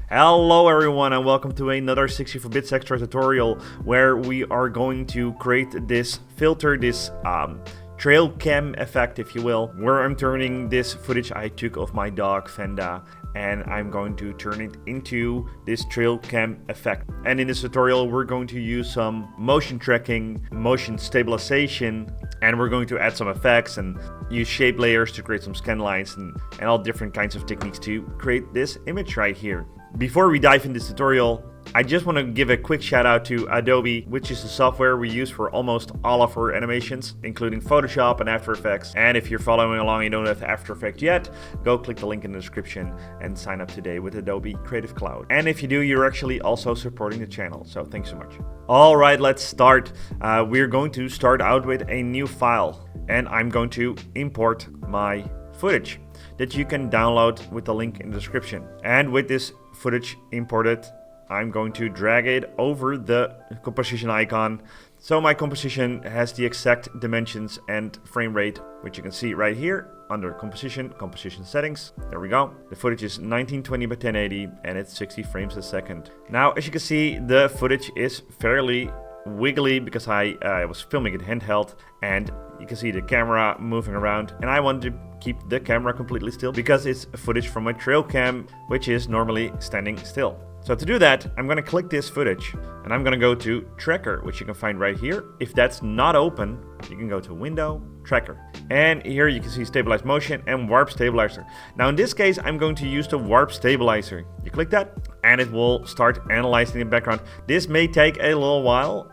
Hello everyone and welcome to another 64-bits extra tutorial where we are going to create this filter, this trail cam effect if you will, where I'm turning this footage I took of my dog Fenda and I'm going to turn it into this trail cam effect. And in this tutorial we're going to use some motion tracking, motion stabilization, and we're going to add some effects and use shape layers to create some scanlines and all different kinds of techniques to create this image right here. Before we dive in this tutorial, I just want to give a quick shout out to Adobe, which is the software we use for almost all of our animations, including Photoshop and After Effects. And if you're following along and you don't have After Effects yet, go click the link in the description and sign up today with Adobe Creative Cloud. And if you do, you're actually also supporting the channel, so thanks so much. Alright, let's start. We're going to start out with a new file, and I'm going to import my footage that you can download with the link in the description. And with this footage imported, I'm going to drag it over the composition icon. So my composition has the exact dimensions and frame rate, which you can see right here under composition settings. There we go. The footage is 1920 by 1080 and it's 60 frames a second. Now, as you can see, the footage is fairly wiggly because I was filming it handheld, and you can see the camera moving around, and I want to keep the camera completely still because it's footage from my trail cam, which is normally standing still. So to do that, I'm going to click this footage and I'm going to go to Tracker, which you can find right here. If that's not open, you can go to Window, Tracker. And here you can see Stabilize Motion and Warp Stabilizer. Now in this case, I'm going to use the Warp Stabilizer. You click that and it will start analyzing the background. This may take a little while.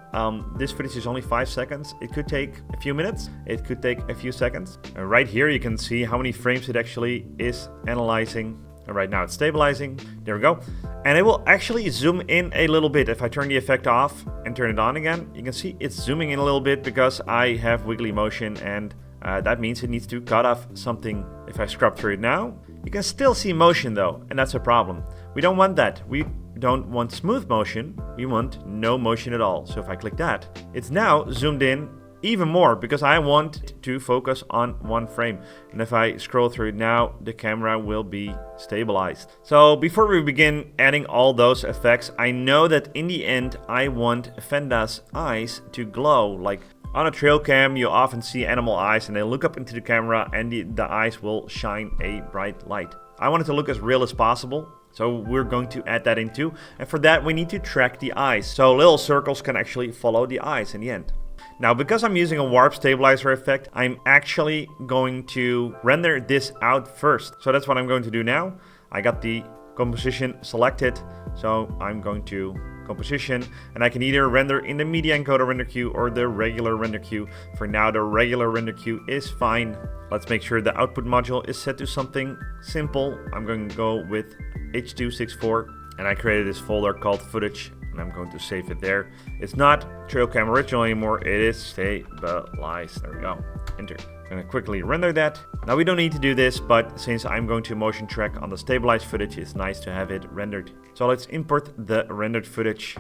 This footage is only 5 seconds. It could take a few minutes. It could take a few seconds. Right here you can see how many frames it actually is analyzing. And right now it's stabilizing. There we go. And it will actually zoom in a little bit. If I turn the effect off and turn it on again, you can see it's zooming in a little bit because I have wiggly motion, and that means it needs to cut off something. If I scrub through it now, you can still see motion though, and that's a problem. We don't want that. We don't want smooth motion. We want no motion at all. So if I click that, it's now zoomed in even more because I want to focus on one frame. And if I scroll through it now, the camera will be stabilized. So before we begin adding all those effects, I know that in the end I want Fenda's eyes to glow. Like on a trail cam, you often see animal eyes and they look up into the camera and the eyes will shine a bright light. I want it to look as real as possible. So we're going to add that in too. And for that, we need to track the eyes. So little circles can actually follow the eyes in the end. Now, because I'm using a warp stabilizer effect, I'm actually going to render this out first. So that's what I'm going to do now. I got the composition selected. So I'm going to composition, and I can either render in the media encoder render queue or the regular render queue. For now, the regular render queue is fine. Let's make sure the output module is set to something simple. I'm going to go with H264, and I created this folder called footage, and I'm going to save it there. It's not trail cam original anymore, it is stabilized. There we go. Enter. I'm going to quickly render that. Now we don't need to do this, but since I'm going to motion track on the stabilized footage, it's nice to have it rendered. So let's import the rendered footage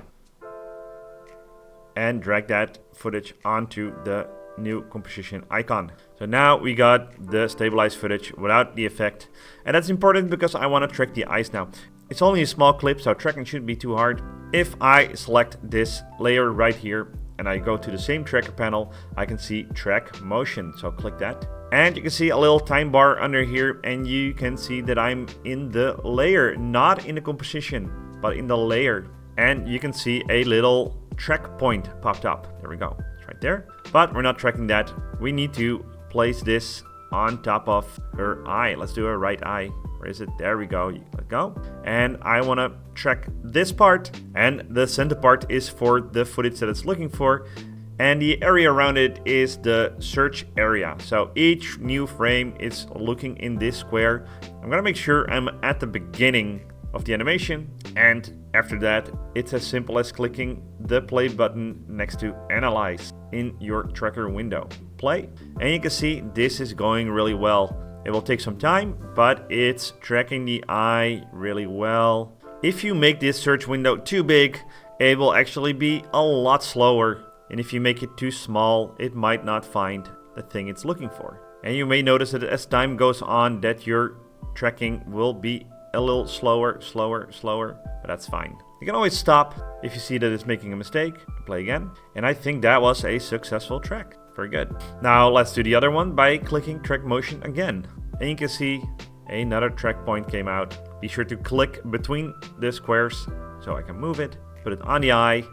and drag that footage onto the new composition icon. So now we got the stabilized footage without the effect, and that's important because I want to track the eyes now. It's only a small clip, so tracking shouldn't be too hard. If I select this layer right here and I go to the same tracker panel, I can see track motion. So click that. And you can see a little time bar under here, and you can see that I'm in the layer, not in the composition, but in the layer. And you can see a little track point popped up. There we go. It's right there. But we're not tracking that. We need to place this on top of her eye. Let's do her right eye. Where is it? There we go. Let go. And I want to track this part, and the center part is for the footage that it's looking for, and the area around it is the search area. So each new frame is looking in this square. I'm gonna make sure I'm at the beginning of the animation, and after that it's as simple as clicking the play button next to Analyze in your tracker window. Play, and you can see this is going really well. It will take some time, but it's tracking the eye really well. If you make this search window too big, it will actually be a lot slower. And if you make it too small, it might not find the thing it's looking for. And you may notice that as time goes on that your tracking will be a little slower, but that's fine. You can always stop if you see that it's making a mistake. Play again. And I think that was a successful track. Very good. Now let's do the other one by clicking track motion again. And you can see another track point came out. Be sure to click between the squares so I can move it. Put it on the eye.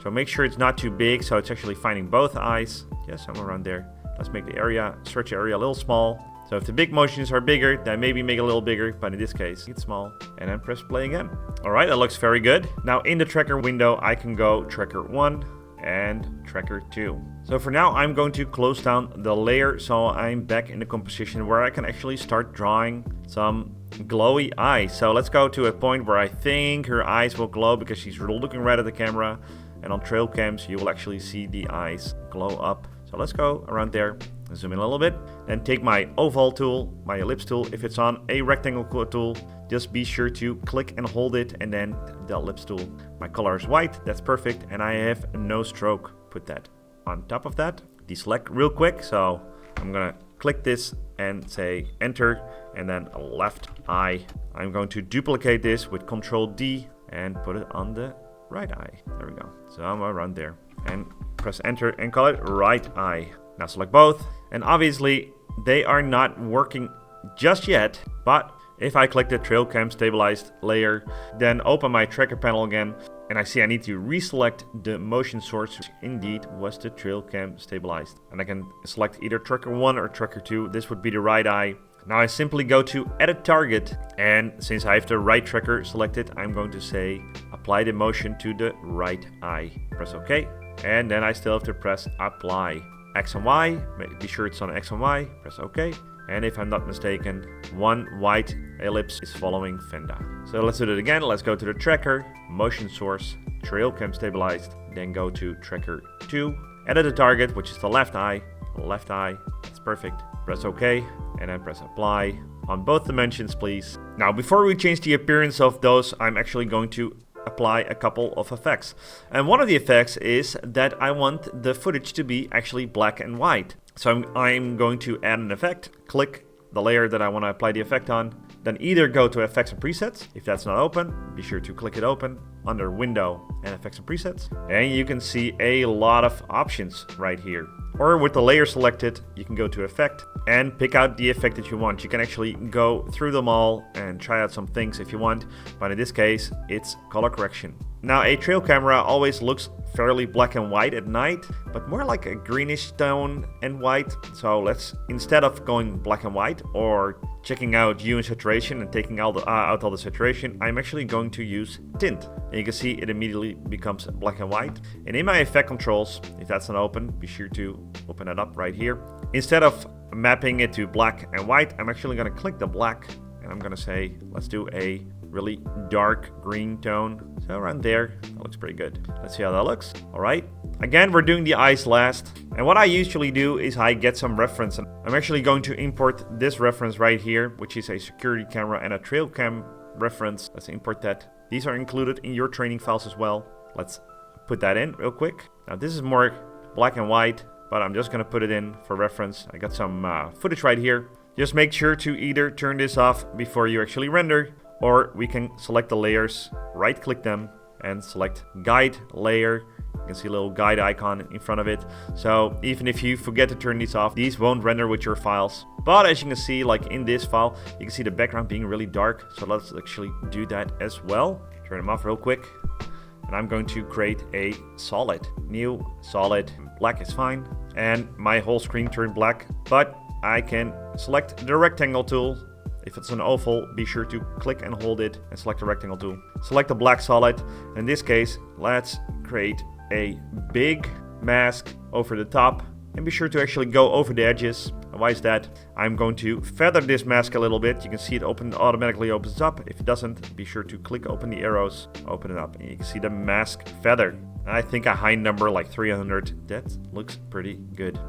So make sure it's not too big so it's actually finding both eyes. Yeah, somewhere around there. Let's make the area, stretch area a little small. So if the big motions are bigger, then maybe make it a little bigger, but in this case, it's small. And then press play again. All right, that looks very good. Now in the tracker window, I can go tracker 1 and tracker 2. So for now, I'm going to close down the layer so I'm back in the composition where I can actually start drawing some glowy eyes. So let's go to a point where I think her eyes will glow because she's looking right at the camera. And on trail cams, you will actually see the eyes glow up. So let's go around there. Zoom in a little bit, then take my oval tool, my ellipse tool. If it's on a rectangle tool, just be sure to click and hold it, and then the ellipse tool. My color is white, that's perfect, and I have no stroke. Put that on top of that. Deselect real quick, so I'm gonna click this and say enter, and then left eye. I'm going to duplicate this with Ctrl D and put it on the right eye. There we go. So I'm around there, and press enter and call it right eye. Now select both, and obviously they are not working just yet, but if I click the trail cam stabilized layer, then open my tracker panel again, and I see I need to reselect the motion source, which indeed was the trail cam stabilized. And I can select either tracker 1 or tracker 2. This would be the right eye. Now I simply go to edit target, and since I have the right tracker selected, I'm going to say apply the motion to the right eye. Press OK, and then I still have to press apply. X and Y, be sure it's on X and Y, press OK. And if I'm not mistaken, one white ellipse is following Fenda. So let's do it again. Let's go to the tracker, motion source, trail cam stabilized, then go to tracker 2, edit the target, which is the left eye, that's perfect. Press OK, and then press apply on both dimensions, please. Now, before we change the appearance of those, I'm actually going to apply a couple of effects. And one of the effects is that I want the footage to be actually black and white. So I'm going to add an effect, click the layer that I want to apply the effect on, then either go to effects and presets. If that's not open, be sure to click it open under window and effects and presets. And you can see a lot of options right here. Or with the layer selected, you can go to effect and pick out the effect that you want. You can actually go through them all and try out some things if you want, but in this case, it's color correction. Now, a trail camera always looks fairly black and white at night, but more like a greenish tone and white. So let's, instead of going black and white or checking out hue and saturation and taking out all the saturation, I'm actually going to use tint. And you can see it immediately becomes black and white. And in my effect controls, if that's not open, be sure to open it up right here. Instead of mapping it to black and white, I'm actually going to click the black and I'm going to say, let's do a really dark green tone. So around there, that looks pretty good. Let's see how that looks. All right. Again, we're doing the eyes last. And what I usually do is I get some reference. And I'm actually going to import this reference right here, which is a security camera and a trail cam reference. Let's import that. These are included in your training files as well. Let's put that in real quick. Now this is more black and white, but I'm just going to put it in for reference. I got some footage right here. Just make sure to either turn this off before you actually render, or we can select the layers, right click them and select guide layer. You can see a little guide icon in front of it. So even if you forget to turn these off, these won't render with your files. But as you can see, like in this file, you can see the background being really dark. So let's actually do that as well. Turn them off real quick. And I'm going to create a solid, new solid. Black is fine. And my whole screen turned black, but I can select the rectangle tool. If it's an oval, be sure to click and hold it and select the rectangle tool. Select the black solid. In this case, let's create a big mask over the top and be sure to actually go over the edges. Why is that? I'm going to feather this mask a little bit. You can see it automatically opens up. If it doesn't, be sure to click open the arrows, open it up, and you can see the mask feather. I think a high number like 300. That looks pretty good.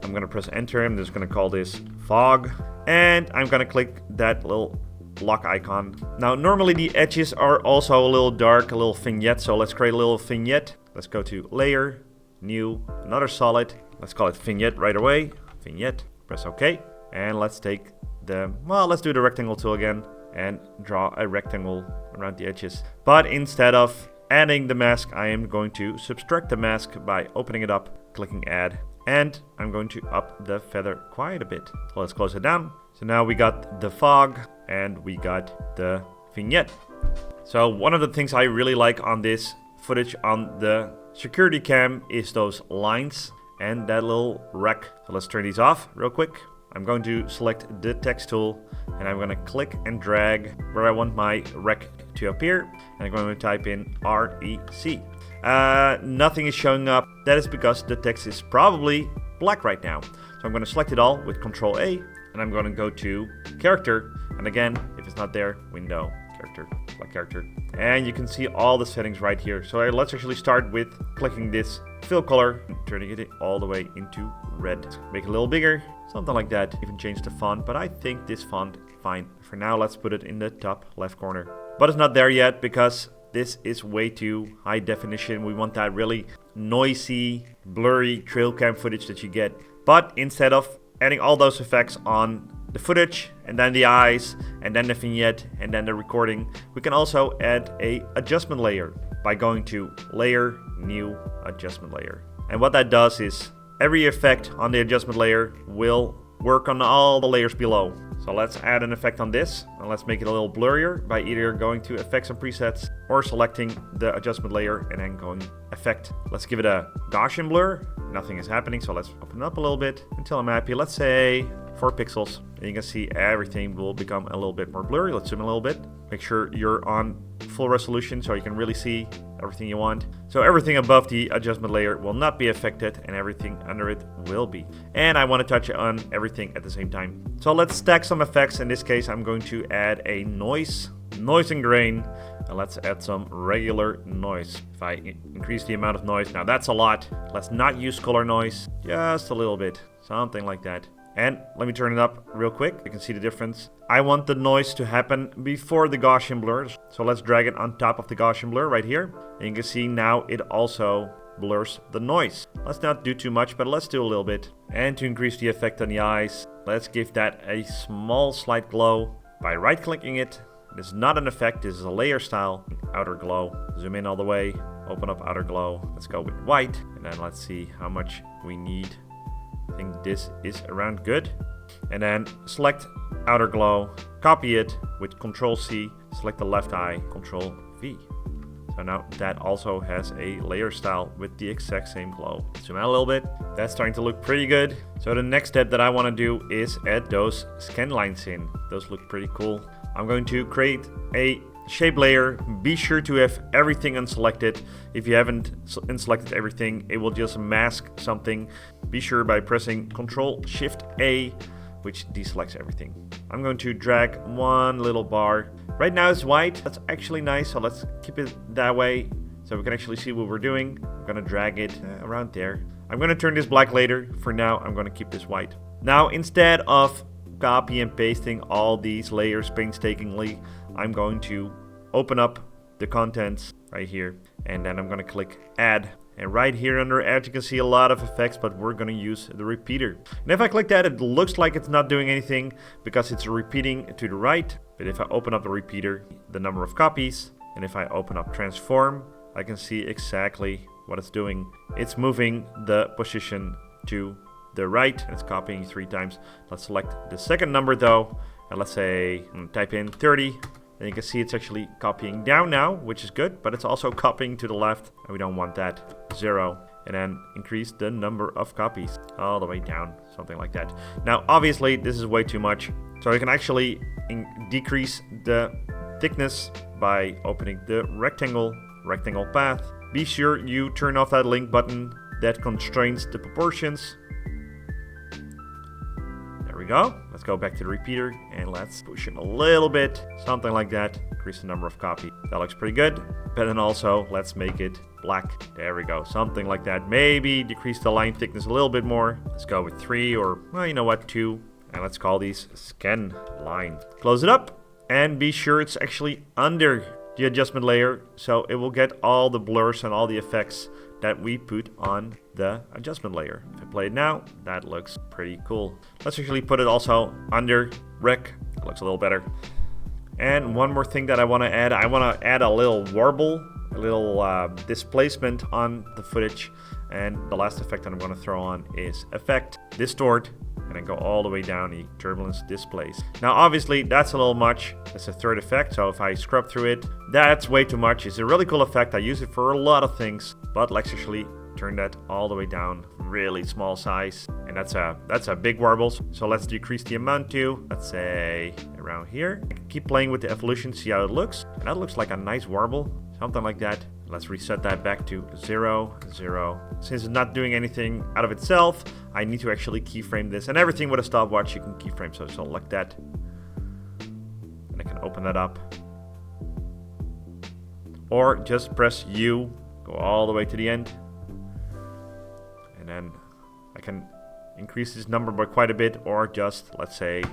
I'm going to press enter. I'm just going to call this fog. And I'm going to click that little lock icon. Now, normally the edges are also a little dark, a little vignette. So let's create a little vignette. Let's go to layer, new, another solid. Let's call it vignette right away. Vignette. Press OK. And let's take let's do the rectangle tool again. and draw a rectangle around the edges. But instead of adding the mask, I am going to subtract the mask by opening it up, clicking add, and I'm going to up the feather quite a bit. So let's close it down. So now we got the fog and we got the vignette. So one of the things I really like on this footage on the security cam is those lines and that little rec. So let's turn these off real quick. I'm going to select the text tool and I'm going to click and drag where I want my rec to appear. And I'm going to type in REC. Nothing is showing up. That is because the text is probably black right now. So I'm going to select it all with Control A and I'm going to go to character. And again, if it's not there, window, character, black character. And you can see all the settings right here. So let's actually start with clicking this fill color and turning it all the way into red. Make it a little bigger, something like that. Even change the font, but I think this font fine. For now, let's put it in the top left corner. But it's not there yet because this is way too high definition. We want that really noisy, blurry trail cam footage that you get. But instead of adding all those effects on the footage and then the eyes and then the vignette and then the recording, we can also add a adjustment layer by going to layer, new adjustment layer. And what that does is every effect on the adjustment layer will work on all the layers below. So let's add an effect on this and let's make it a little blurrier by either going to effects and presets or selecting the adjustment layer and then going effect. Let's give it a Gaussian blur. Nothing is happening, so let's open it up a little bit until I'm happy. Let's say 4 pixels. And you can see everything will become a little bit more blurry. Let's zoom in a little bit. Make sure you're on full resolution so you can really see everything you want. So everything above the adjustment layer will not be affected and everything under it will be. And I want to touch on everything at the same time. So let's stack some effects. In this case, I'm going to add a noise and grain. And let's add some regular noise. If I increase the amount of noise, now that's a lot. Let's not use color noise, just a little bit, something like that. And let me turn it up real quick. You can see the difference. I want the noise to happen before the Gaussian blur. So let's drag it on top of the Gaussian blur right here. And you can see now it also blurs the noise. Let's not do too much, but let's do a little bit. And to increase the effect on the eyes, let's give that a small slight glow by right-clicking it. This is not an effect, this is a layer style. Outer glow. Zoom in all the way. Open up outer glow. Let's go with white. And then let's see how much we need. I think this is around good. And then select outer glow, copy it with Control C, select the left eye, Control V. So now that also has a layer style with the exact same glow. Zoom out a little bit. That's starting to look pretty good. So the next step that I want to do is add those Scanlines in. Those look pretty cool. I'm going to create a shape layer. Be sure to have everything unselected. If you haven't unselected everything, it will just mask something. Be sure by pressing Control Shift A, which deselects everything. I'm going to drag one little bar. Right now it's white. That's actually nice, so let's keep it that way so we can actually see what we're doing. I'm going to drag it around there. I'm going to turn this black later. For now, I'm going to keep this white. Now, instead of copy and pasting all these layers painstakingly, I'm going to open up the contents right here and then I'm going to click add. And right here under add, you can see a lot of effects, but we're going to use the repeater. And if I click that, it looks like it's not doing anything because it's repeating to the right. But if I open up the repeater, the number of copies, and if I open up transform, I can see exactly what it's doing. It's moving the position to the right and it's copying 3 times. Let's select the second number though, and let's say type in 30. And you can see it's actually copying down now, which is good, but it's also copying to the left, and we don't want that. 0. And then increase the number of copies all the way down, something like that. Now, obviously, this is way too much. So you can actually decrease the thickness by opening the rectangle path. Be sure you turn off that link button that constrains the proportions. There we go. Let's go back to the repeater and let's push it a little bit, something like that. Increase the number of copies. That looks pretty good. But then also let's make it black. There we go, something like that. Maybe decrease the line thickness a little bit more. Let's go with 3 or, well, you know what, 2. And let's call these Scanlines. Close it up and be sure it's actually under the adjustment layer so it will get all the blurs and all the effects that we put on the adjustment layer. If I play it now, that looks pretty cool. Let's actually put it also under rec. It looks a little better. And one more thing that I want to add a little warble, a little displacement on the footage. And the last effect that I'm going to throw on is Effect, Distort, and then go all the way down the Turbulence Displace. Now obviously that's a little much. That's a third effect, so if I scrub through it, that's way too much. It's a really cool effect. I use it for a lot of things, but let's actually turn that all the way down, really small size. And that's a big warble. So let's decrease the amount to, let's say, around here. I can keep playing with the evolution, see how it looks. And that looks like a nice warble, something like that. Let's reset that back to 0, 0. Since it's not doing anything out of itself, I need to actually keyframe this. And everything with a stopwatch you can keyframe, so select that. And I can open that up. Or just press U, go all the way to the end. And then I can increase this number by quite a bit, or just, let's say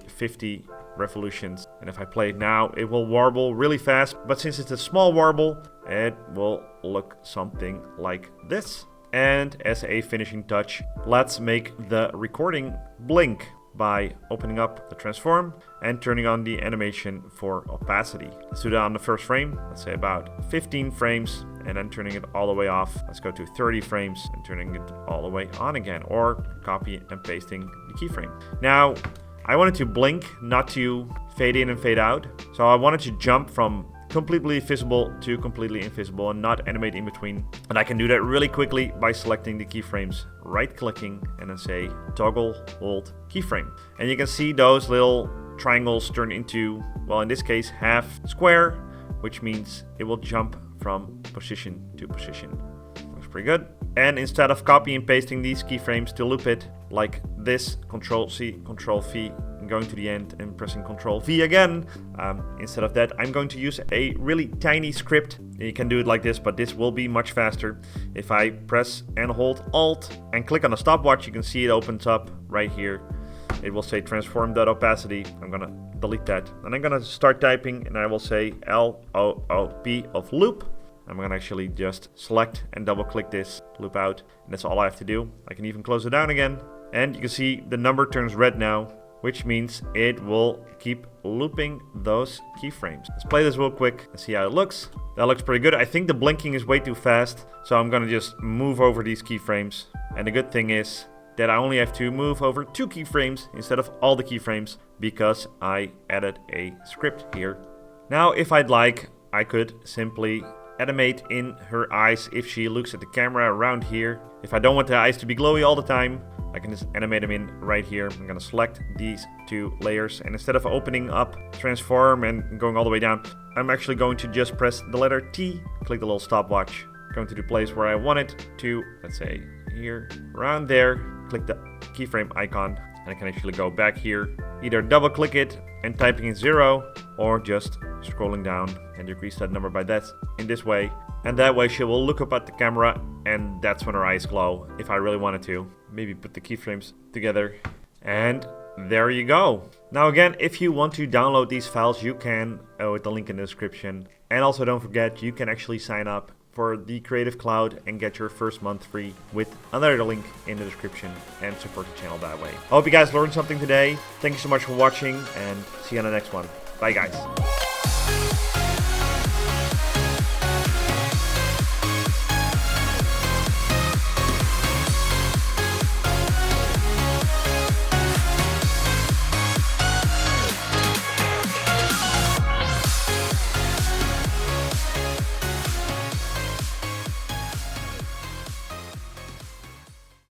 50 revolutions. And if I play it now, it will warble really fast. But since it's a small warble, it will look something like this. And as a finishing touch, let's make the recording blink by opening up the transform and turning on the animation for opacity. Let's do that on the first frame. Let's say about 15 frames, and then turning it all the way off. Let's go to 30 frames and turning it all the way on again, or copy and pasting the keyframe. Now, I wanted to blink, not to fade in and fade out. So I wanted to jump from completely visible to completely invisible and not animate in between. And I can do that really quickly by selecting the keyframes, right clicking, and then say toggle hold keyframe. And you can see those little triangles turn into, well, in this case, half square, which means it will jump from position to position. Looks pretty good. And instead of copy and pasting these keyframes to loop it like this, Control C, Control V, and going to the end and pressing Control V again, instead of that, I'm going to use a really tiny script. You can do it like this, but this will be much faster. If I press and hold Alt and click on the stopwatch, you can see it opens up right here. It will say transform.opacity. I'm gonna delete that. And I'm gonna start typing, and I will say LOOP of loop. I'm gonna actually just select and double click this, loop out, and that's all I have to do. I can even close it down again, and you can see the number turns red now, which means it will keep looping those keyframes. Let's play this real quick and see how it looks. That looks pretty good. I think the blinking is way too fast, so I'm gonna just move over these keyframes. And the good thing is that I only have to move over 2 keyframes instead of all the keyframes, because I added a script here. Now, if I'd like, I could simply animate in her eyes if she looks at the camera around here. If I don't want the eyes to be glowy all the time, I can just animate them in right here. I'm gonna select these 2 layers, and instead of opening up transform and going all the way down, I'm actually going to just press the letter T, click the little stopwatch, going to the place where I want it to, let's say here, around there, click the keyframe icon, and I can actually go back here, either double click it and typing in 0, or just scrolling down and decrease that number by that in this way. And that way she will look up at the camera, and that's when her eyes glow. If I really wanted to, maybe put the keyframes together, and there you go. Now again, if you want to download these files, you can with the link in the description. And also don't forget, you can actually sign up for the Creative Cloud and get your first month free with another link in the description, and support the channel that way. I hope you guys learned something today. Thank you so much for watching, and see you on the next one. Bye guys.